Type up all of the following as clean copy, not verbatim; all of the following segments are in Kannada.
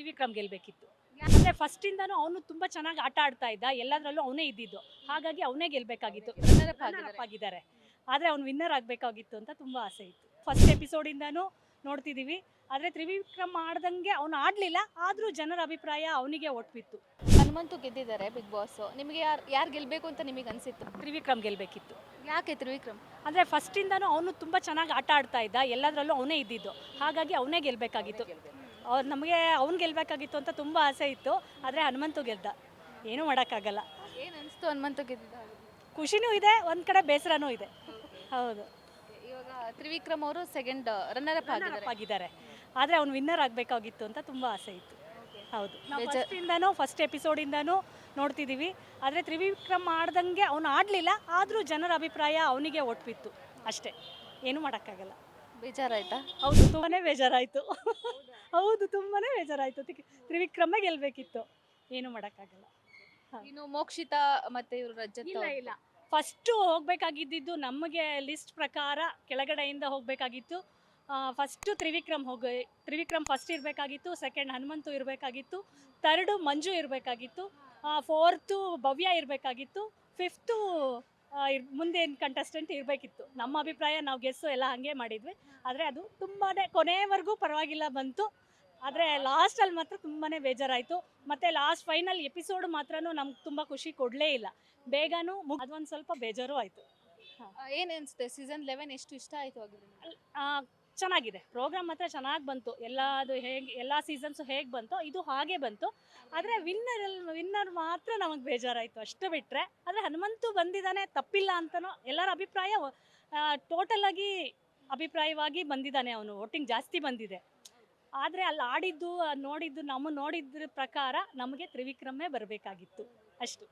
ತ್ರಿವಿಕ್ರಮ್ ಗೆಲ್ಬೇಕಿತ್ತು. ಅಂದ್ರೆ ಫಸ್ಟ್ ಇಂದಾನು ಅವನು ತುಂಬಾ ಚೆನ್ನಾಗಿ ಆಟ ಆಡ್ತಾ ಇದ್ದ, ಎಲ್ಲದರಲ್ಲೂ ಅವನೇ ಇದ್ದಿದ್ದು, ಹಾಗಾಗಿ ಅವನೇ ಗೆಲ್ಬೇಕಾಗಿತ್ತು. ರನ್ನರ್ ಆಗಿದ್ದಾರೆ, ಆದ್ರೆ ಅವ್ನು ವಿನ್ನರ್ ಆಗ್ಬೇಕಾಗಿತ್ತು ಅಂತ ತುಂಬಾ ಆಸೆ ಇತ್ತು. ಫಸ್ಟ್ ಎಪಿಸೋಡ್ ಇಂದಾನು ನೋಡ್ತಿದೀವಿ, ಆದ್ರೆ ತ್ರಿವಿಕ್ರಮ್ ಆಡ್ದಂಗೆ ಅವ್ನು ಆಡ್ಲಿಲ್ಲ, ಆದ್ರೂ ಜನರ ಅಭಿಪ್ರಾಯ ಅವನಿಗೆ ಒಟ್ಬಿತ್ತು. ಹನುಮಂತು ಗೆದ್ದಿದ್ದಾರೆ ಬಿಗ್ ಬಾಸ್. ನಿಮಗೆ ಯಾರು ಗೆಲ್ಬೇಕು ಅಂತ ನಿಮಗೆ ಅನ್ಸಿತ್ತು? ತ್ರಿವಿಕ್ರಮ್ ಗೆಲ್ಬೇಕಿತ್ತು. ಯಾಕೆ ತ್ರಿವಿಕ್ರಮ್? ಅಂದ್ರೆ ಫಸ್ಟ್ ಇಂದಾನು ಅವನು ತುಂಬಾ ಚೆನ್ನಾಗಿ ಆಟ ಆಡ್ತಾ ಇದ್ದ, ಎಲ್ಲದರಲ್ಲೂ ಅವನೇ ಇದ್ದಿದ್ದು, ಹಾಗಾಗಿ ಅವನೇ ಗೆಲ್ಬೇಕಾಗಿತ್ತು. ನಮಗೆ ಅವ್ನು ಗೆಲ್ಬೇಕಾಗಿತ್ತು ಅಂತ ತುಂಬಾ ಆಸೆ ಇತ್ತು, ಆದ್ರೆ ಹನುಮಂತು ಗೆದ್ದ, ಏನೂ ಮಾಡೋಕ್ಕಾಗಲ್ಲ. ಏನು ಅನಿಸ್ತು ಹನುಮಂತು ಗೆದ್ದಿದ್ದ? ಖುಷಿನೂ ಇದೆ, ಒಂದ್ ಕಡೆ ಬೇಸರನೂ ಇದೆ. ಹೌದು, ಇವಾಗ ತ್ರಿವಿಕ್ರಮ್ ಅವರು ಸೆಕೆಂಡ್ ರನ್ನರ್ ಅಪ್ ಆಗಿದ್ದಾರೆ, ಆದ್ರೆ ಅವ್ನು ವಿನ್ನರ್ ಆಗಬೇಕಾಗಿತ್ತು ಅಂತ ತುಂಬಾ ಆಸೆ ಇತ್ತು. ಹೌದು, ನಾವು ಫಸ್ಟ್ ಎಪಿಸೋಡ್ ಇಂದಾನು ನೋಡ್ತಿದೀವಿ, ಆದ್ರೆ ತ್ರಿವಿಕ್ರಮ್ ಆಡ್ದಂಗೆ ಅವ್ನು ಆಡ್ಲಿಲ್ಲ, ಆದ್ರೂ ಜನರ ಅಭಿಪ್ರಾಯ ಅವನಿಗೆ ಒಟ್ಬಿತ್ತು ಅಷ್ಟೇ, ಏನು ಮಾಡೋಕ್ಕಾಗಲ್ಲ. ಬೇಜಾರಾಯ್ತಾ? ಹೌದು, ತುಂಬಾನೇ ಬೇಜಾರಾಯ್ತು. ಹೌದು, ತುಂಬಾನೇ ಬೇಜಾರಾಯ್ತು. ತ್ರಿವಿಕ್ರಮೇ ಗೆಲ್ಬೇಕಿತ್ತು, ಏನು ಮಾಡೋಕ್ಕಾಗಲ್ಲ. ಇನ್ನು ಮೋಕ್ಷಿತಾ ಮತ್ತೆ ಇವರು ರಜತ್ ಇಲ್ಲ, ಫಸ್ಟು ಹೋಗ್ಬೇಕಾಗಿದ್ದು ನಮಗೆ ಲಿಸ್ಟ್ ಪ್ರಕಾರ ಕೆಳಗಡೆಯಿಂದ ಹೋಗಬೇಕಾಗಿತ್ತು. ಫಸ್ಟು ತ್ರಿವಿಕ್ರಮ್ ಫಸ್ಟ್ ಇರಬೇಕಾಗಿತ್ತು, ಸೆಕೆಂಡ್ ಹನುಮಂತು ಇರಬೇಕಾಗಿತ್ತು, ಥರ್ಡು ಮಂಜು ಇರಬೇಕಾಗಿತ್ತು, ಫೋರ್ತು ಭವ್ಯ ಇರಬೇಕಾಗಿತ್ತು, ಫಿಫ್ತು ಮುಂದೇನು ಕಂಟೆಸ್ಟೆಂಟ್ ಇರಬೇಕಿತ್ತು. ನಮ್ಮ ಅಭಿಪ್ರಾಯ, ನಾವು ಗೆಸ್ಸು ಎಲ್ಲ ಹಾಗೆ ಮಾಡಿದ್ವಿ, ಆದರೆ ಅದು ತುಂಬಾ ಕೊನೆವರೆಗೂ ಪರವಾಗಿಲ್ಲ ಬಂತು. ಆದರೆ ಲಾಸ್ಟಲ್ಲಿ ಮಾತ್ರ ತುಂಬಾ ಬೇಜಾರಾಯಿತು. ಮತ್ತು ಲಾಸ್ಟ್ ಫೈನಲ್ ಎಪಿಸೋಡ್ ಮಾತ್ರ ನಮ್ಗೆ ತುಂಬ ಖುಷಿ ಕೊಡಲೇ ಇಲ್ಲ, ಬೇಗನೂ ಅದೊಂದು ಸ್ವಲ್ಪ ಬೇಜಾರು ಆಯಿತು. ಏನು ಅನಿಸುತ್ತೆ ಸೀಸನ್ 11 ಎಷ್ಟು ಇಷ್ಟ ಆಯಿತು ಆಗಿದ್ರೆ? ಚೆನ್ನಾಗಿದೆ, ಪ್ರೋಗ್ರಾಮ್ ಮಾತ್ರ ಚೆನ್ನಾಗಿ ಬಂತು. ಎಲ್ಲ ಸೀಸನ್ಸು ಹೇಗೆ ಬಂತೋ ಇದು ಹಾಗೆ ಬಂತು, ಆದರೆ ವಿನ್ನರ್ ಮಾತ್ರ ನಮಗೆ ಬೇಜಾರಾಯಿತು, ಅಷ್ಟು ಬಿಟ್ಟರೆ. ಆದರೆ ಹನುಮಂತು ಬಂದಿದ್ದಾನೆ, ತಪ್ಪಿಲ್ಲ ಅಂತನೋ ಎಲ್ಲರ ಅಭಿಪ್ರಾಯ, ಟೋಟಲಾಗಿ ಅಭಿಪ್ರಾಯವಾಗಿ ಬಂದಿದ್ದಾನೆ, ಅವನು ವೋಟಿಂಗ್ ಜಾಸ್ತಿ ಬಂದಿದೆ. ಆದರೆ ಅಲ್ಲಿ ಆಡಿದ್ದು ನೋಡಿದ್ರ ಪ್ರಕಾರ ನಮಗೆ ತ್ರಿವಿಕ್ರಮೇ ಬರಬೇಕಾಗಿತ್ತು, ಅಷ್ಟು.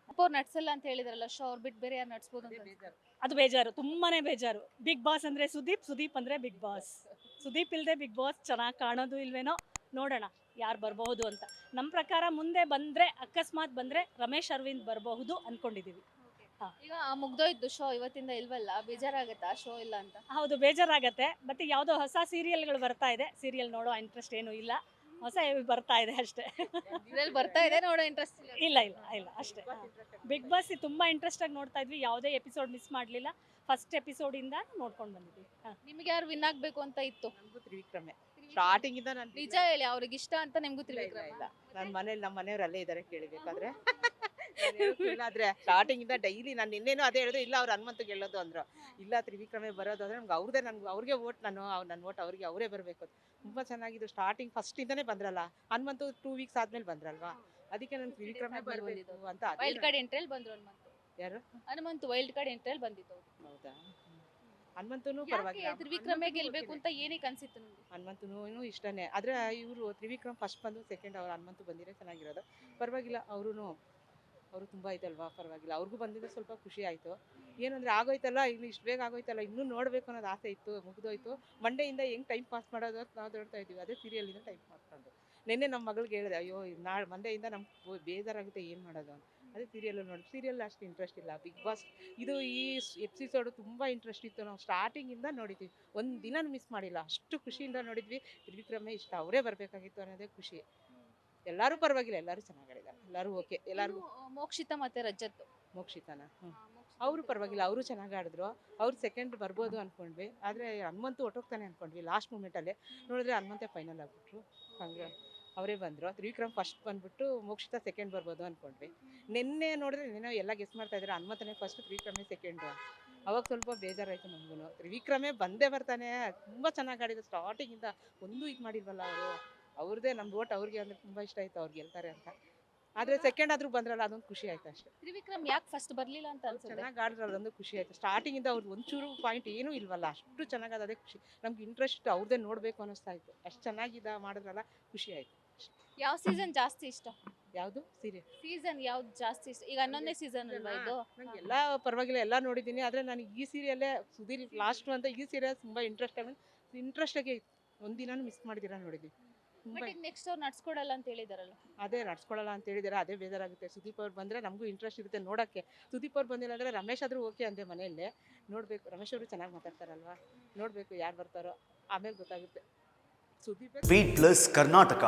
ಅವ್ರು ನಡ್ಸಲ್ಲ ಅಂತ ಹೇಳಿದ್ರಲ್ಲ ಶೋ, ಅವ್ರು ಬಿಟ್ಟು ಬೇರೆ ಯಾರು ನಡ್ಸ್ಬೋದು ಅಂತ? ಅದು ಬೇಜಾರು, ತುಂಬಾನೇ ಬೇಜಾರು. ಬಿಗ್ ಬಾಸ್ ಅಂದರೆ ಸುದೀಪ್ ಅಂದರೆ ಬಿಗ್ ಬಾಸ್. ಸುದೀಪ್ ಇಲ್ಲದೆ ಬಿಗ್ ಬಾಸ್ ಚೆನ್ನಾಗಿ ಕಾಣೋದು ಇಲ್ವೇನೋ, ನೋಡೋಣ ಯಾರು ಬರಬಹುದು ಅಂತ. ನಮ್ಮ ಪ್ರಕಾರ ಮುಂದೆ ಬಂದರೆ, ಅಕಸ್ಮಾತ್ ಬಂದರೆ ರಮೇಶ್ ಅರವಿಂದ್ ಬರಬಹುದು ಅಂದ್ಕೊಂಡಿದ್ದೀವಿ. ಈಗ ಮುಗ್ದೋಯ್ತು ಶೋ, ಇವತ್ತಿಂದ ಇಲ್ವಲ್ಲ, ಬೇಜಾರಾಗತ್ತಾ ಶೋ ಇಲ್ಲ ಅಂತ? ಹೌದು, ಬೇಜಾರಾಗತ್ತೆ. ಮತ್ತು ಯಾವುದೋ ಹೊಸ ಸೀರಿಯಲ್ಗಳು ಬರ್ತಾ ಇದೆ, ಸೀರಿಯಲ್ ನೋಡೋ ಇಂಟ್ರೆಸ್ಟ್ ಏನೂ ಇಲ್ಲ, ಹೊಸ ಬರ್ತಾ ಇದೆ ಅಷ್ಟೇ. ಬರ್ತಾ ಇದೆ ನೋಡೋ ಇಂಟ್ರೆಸ್ಟ್ ಇಲ್ಲ ಅಷ್ಟೇ. ಬಿಗ್ ಬಾಸ್ ತುಂಬಾ ಇಂಟ್ರೆಸ್ಟ್ ಆಗಿ ನೋಡ್ತಾ ಇದ್ವಿ, ಯಾವುದೇ ಎಪಿಸೋಡ್ ಮಿಸ್ ಮಾಡಲಿಲ್ಲ, ಫಸ್ಟ್ ಎಪಿಸೋಡಿಂದ ನೋಡ್ಕೊಂಡು ಬಂದಿದ್ವಿ. ನಿಮ್ಗೆ ಯಾರು ವಿನ್ ಆಗ್ಬೇಕು ಅಂತ ಇತ್ತು? ನಮಗೂ ತ್ರಿವಿಕ್ರಮೇ, ಸ್ಟಾರ್ಟಿಂಗ್ ಇಂದ ನಾನು ನಿಜ ಹೇಳಿ, ಅವ್ರಿಗೆ ಇಷ್ಟ ಅಂತ ನಿಮ್ಗೂ ತ್ರಿವಿಕ್ರಮ? ಇಲ್ಲ, ನನ್ನ ಮನೇಲಿ ನಮ್ಮ ಮನೆಯವ್ರು ಅಲ್ಲೇ ಇದ್ದಾರೆ ಕೇಳಬೇಕಾದ್ರೆ. ಆದ್ರೆ ಸ್ಟಾರ್ಟಿಂಗ್ ಇಂದ ಡೈಲಿ ನಾನು ನಿನ್ನೇನು ಅದೇ ಹೇಳಿದ್ರು, ಇಲ್ಲ ಅವ್ರು ಹನುಮಂತು ಗೆಲ್ಲೋದು ಅಂದ್ರು. ಇಲ್ಲ ತ್ರಿವಿಕ್ರಮೇ ಬರೋದು ಅಂದ್ರೆ ನಮ್ಗೆ ಅವ್ರಿಗೆ ವೋಟ್, ನನ್ನ ವೋಟ್ ಅವ್ರಿಗೆ, ಅವರೇ ಬರಬೇಕು. ತುಂಬಾ ಚೆನ್ನಾಗಿದ್ದು, ಸ್ಟಾರ್ಟಿಂಗ್ ಫಸ್ಟ್ ಇಂದಾನೇ ಬಂದ್ರಲ್ಲ. ಹನುಮಂತು 2 ವೀಕ್ಸ್ ಆದ್ಮೇಲೆ ಬಂದ್ರಲ್ವಾ, ಅದಕ್ಕೆ ನಾನು ತ್ರಿವಿಕ್ರಮೇ ಬರಬೇಕು ಅಂತ. ವೈಲ್ಡ್ ಕಾರ್ಡ್ ಎಂಟ್ರಿಯಲ್ಲಿ ಬಂದ್ರು ಹನುಮಂತು. ಯಾರು? ಹನುಮಂತು ವೈಲ್ಡ್ ಕಾರ್ಡ್ ಎಂಟ್ರಿಯಲ್ಲಿ ಬಂದಿತ್ತು. ಹೌದಾ? ಹನುಮಂತನು ಪರವಾಗಿಲ್ಲ, ತ್ರಿವಿಕ್ರಮೇ ಗೆಲ್ಬೇಕು ಅಂತ ಏನಕ್ಕೆ ಅನ್ಸಿತ್ತು ನಿಮ್ಗೆ? ಹನುಮಂತನು ಇಷ್ಟನೇ, ಆದ್ರೆ ಇವರು ತ್ರಿವಿಕ್ರಮ್ ಫಸ್ಟ್ ಬಂದು ಸೆಕೆಂಡ್ ಅವ್ರು ಹನುಮಂತು ಬಂದಿರೋ ಚೆನ್ನಾಗಿರೋದು. ಪರವಾಗಿಲ್ಲ, ಅವರು ತುಂಬ ಆಯ್ತಲ್ವಾ, ಪರವಾಗಿಲ್ಲ. ಅವ್ರಿಗೂ ಬಂದಿದ್ದು ಸ್ವಲ್ಪ ಖುಷಿ ಆಯಿತು. ಏನಂದರೆ ಆಗೋಯ್ತಲ್ಲ, ಇನ್ನು ಇಷ್ಟು ಬೇಗ ಆಗೋಯ್ತಲ್ಲ, ಇನ್ನೂ ನೋಡಬೇಕು ಅನ್ನೋದು ಆಸೆ ಇತ್ತು, ಮುಗಿದೋಯ್ತು. ಮಂಡೆಯಿಂದ ಹೆಂಗೆ ಟೈಮ್ ಪಾಸ್ ಮಾಡೋದು ಅಂತ ನಾವು ನೋಡ್ತಾ ಇದ್ದೀವಿ, ಅದೇ ಸೀರಿಯಲಿಂದ ಟೈಮ್ ಪಾಸ್ ಮಾಡೋದು. ನಿನ್ನೆ ನಮ್ಮ ಮಗಳಿಗೆ ಹೇಳಿದೆ, ಅಯ್ಯೋ ಮಂಡೆಯಿಂದ ನಮ್ಗೆ ಬೇಜಾರಾಗುತ್ತೆ, ಏನು ಮಾಡೋದು ಅಂತ. ಅದೇ ಸೀರಿಯಲ್ ನೋಡಿ, ಸೀರಿಯಲ್ ಅಷ್ಟು ಇಂಟ್ರೆಸ್ಟ್ ಇಲ್ಲ. ಬಿಗ್ ಬಾಸ್ ಇದು ಈ ಎಪಿಸೋಡು ತುಂಬ ಇಂಟ್ರೆಸ್ಟ್ ಇತ್ತು, ನಾವು ಸ್ಟಾರ್ಟಿಂಗಿಂದ ನೋಡಿದ್ವಿ, ಒಂದು ದಿನ ಮಿಸ್ ಮಾಡಿಲ್ಲ, ಅಷ್ಟು ಖುಷಿಯಿಂದ ನೋಡಿದ್ವಿ. ತ್ರಿವಿಕ್ರಮೇ ಇಷ್ಟ, ಅವರೇ ಬರಬೇಕಾಗಿತ್ತು ಅನ್ನೋದೇ ಖುಷಿ. ಎಲ್ಲರೂ ಪರವಾಗಿಲ್ಲ, ಎಲ್ಲರೂ ಚೆನ್ನಾಗಿದ್ದಾರೆ, ಎಲ್ಲರೂ ಓಕೆ. ಎಲ್ಲರೂ ಮೋಕ್ಷಿತಾ ಮತ್ತೆ ರಜತ್. ಮೋಕ್ಷಿತಾನ ಅವರು ಪರವಾಗಿಲ್ಲ, ಅವರು ಚೆನ್ನಾಗಿ ಆಡಿದ್ರು. ಅವ್ರು ಸೆಕೆಂಡ್ ಬರ್ಬೋದು ಅಂದ್ಕೊಂಡ್ವಿ, ಆದರೆ ಹನುಮಂತು ಹೊಟ್ಟೋಗ್ತಾನೆ ಅಂದ್ಕೊಂಡ್ವಿ. ಲಾಸ್ಟ್ ಮೂಮೆಂಟಲ್ಲಿ ನೋಡಿದ್ರೆ ಹನುಮಂತೆ ಫೈನಲ್ ಆಗಿಬಿಟ್ರು, ಹಂಗೆ ಅವರೇ ಬಂದರು. ತ್ರಿವಿಕ್ರಮ್ ಫಸ್ಟ್ ಬಂದ್ಬಿಟ್ಟು ಮೋಕ್ಷಿತಾ ಸೆಕೆಂಡ್ ಬರ್ಬೋದು ಅಂದ್ಕೊಂಡ್ವಿ. ನಿನ್ನೆ ನೋಡಿದ್ರೆ ಎಲ್ಲ ಗೆಸ್ ಮಾಡ್ತಾ ಇದ್ದಾರೆ, ಹನುಮಂತನೇ ಫಸ್ಟ್, ತ್ರಿವಿಕ್ರಮೇ ಸೆಕೆಂಡು. ಅವಾಗ ಸ್ವಲ್ಪ ಬೇಜಾರಾಯಿತು ನಮಗೂ. ತ್ರಿವಿಕ್ರಮೇ ಬಂದೇ ಬರ್ತಾನೆ, ತುಂಬ ಚೆನ್ನಾಗಿ ಆಡಿದ್ರು ಸ್ಟಾರ್ಟಿಂಗಿಂದ, ಒಂದು ಇದು ಮಾಡಿಲ್ವಲ್ಲ ಅವರು. ಅವ್ರದ್ದೇ ನಮ್ಮ ಓಟ್ ಅವ್ರಿಗೆ ಅಂದರೆ ತುಂಬ ಇಷ್ಟ ಆಯಿತು, ಅವ್ರು ಗೆಲ್ತಾರೆ ಅಂತ. ಆದರೆ ಸೆಕೆಂಡ್ ಆದರೂ ಬಂದ್ರಲ್ಲ, ಅದೊಂದು ಖುಷಿ ಆಯ್ತು ಅಷ್ಟೇ. ತ್ರಿವಿಕ್ರಮ್ ಯಾಕೆ ಫಸ್ಟ್ ಬರಲಿಲ್ಲ ಅಂತ ಅನ್ಸುತ್ತೆ? ಚೆನ್ನಾಗಿ ಆಡಿದ್ರಲ್ಲ, ಅದೊಂದು ಖುಷಿ ಆಯಿತು. ಸ್ಟಾರ್ಟಿಂಗಿಂದ ಅವ್ರದ್ದು ಒಂಚೂರು ಪಾಯಿಂಟ್ ಏನೂ ಇಲ್ವಲ್ಲ, ಅಷ್ಟು ಚೆನ್ನಾಗದ, ಅದೇ ಖುಷಿ. ನಮ್ಗೆ ಇಂಟ್ರೆಸ್ಟ್ ಅವ್ರದ್ದೇ ನೋಡಬೇಕು ಅನ್ನಿಸ್ತಾ ಇತ್ತು, ಅಷ್ಟು ಚೆನ್ನಾಗಿದ್ದ ಮಾಡಿದ್ರಲ್ಲ, ಖುಷಿ ಆಯಿತು. ಯಾವ ಸೀಸನ್ ಜಾಸ್ತಿ ಇಷ್ಟ? ಯಾವುದು ಸೀಸನ್ ಯಾವ್ದು ಜಾಸ್ತಿ ಇಷ್ಟ? ಈಗ 11ನೇ ಸೀಸನ್ ಅಲ್ವಾ ಇದು? ನಂಗೆ ಎಲ್ಲ ಪರವಾಗಿಲ್ಲ, ಎಲ್ಲ ನೋಡಿದ್ದೀನಿ. ಆದರೆ ನನಗೆ ಈ ಸೀರಿಯಲ್ಲೇ ಸುದೀರ್ ಲಾಸ್ಟ್ ಅಂತ, ಈ ಸೀರಿಯಲ್ ತುಂಬ ಇಂಟ್ರೆಸ್ಟಾಗಿ ಒಂದಿನ ಮಿಸ್ ಮಾಡಿದ್ದೀರಾ ನೋಡಿದ್ದೀನಿ. ನೆಕ್ಸ್ಟ್ ಅವ್ರು ನಡ್ಸ್ಕೊಡಲ್ಲ ಅಂತ ಹೇಳಿದಾರಲ್ಲ? ಅದೇ ನಡ್ಸ್ಕೊಳ್ಳಲ್ಲ ಅಂತ ಹೇಳಿದಾರೆ, ಅದೇ ಬೇಜಾರಾಗುತ್ತೆ. ಸುದೀಪ್ ಅವ್ರು ಬಂದರೆ ನಮಗೂ ಇಂಟ್ರೆಸ್ಟ್ ಇರುತ್ತೆ ನೋಡೋಕ್ಕೆ. ಸುದೀಪ್ ಅವ್ರು ಬಂದಿಲ್ಲ ಅಂದರೆ ರಮೇಶ್ ಆದರೂ ಓಕೆ ಅಂದೆ ಮನೆಯಲ್ಲೇ. ನೋಡಬೇಕು, ರಮೇಶ್ ಅವರು ಚೆನ್ನಾಗಿ ಮಾತಾಡ್ತಾರಲ್ವಾ, ನೋಡಬೇಕು ಯಾರು ಬರ್ತಾರೋ, ಆಮೇಲೆ ಗೊತ್ತಾಗುತ್ತೆ. Sudeep beat plus Karnataka.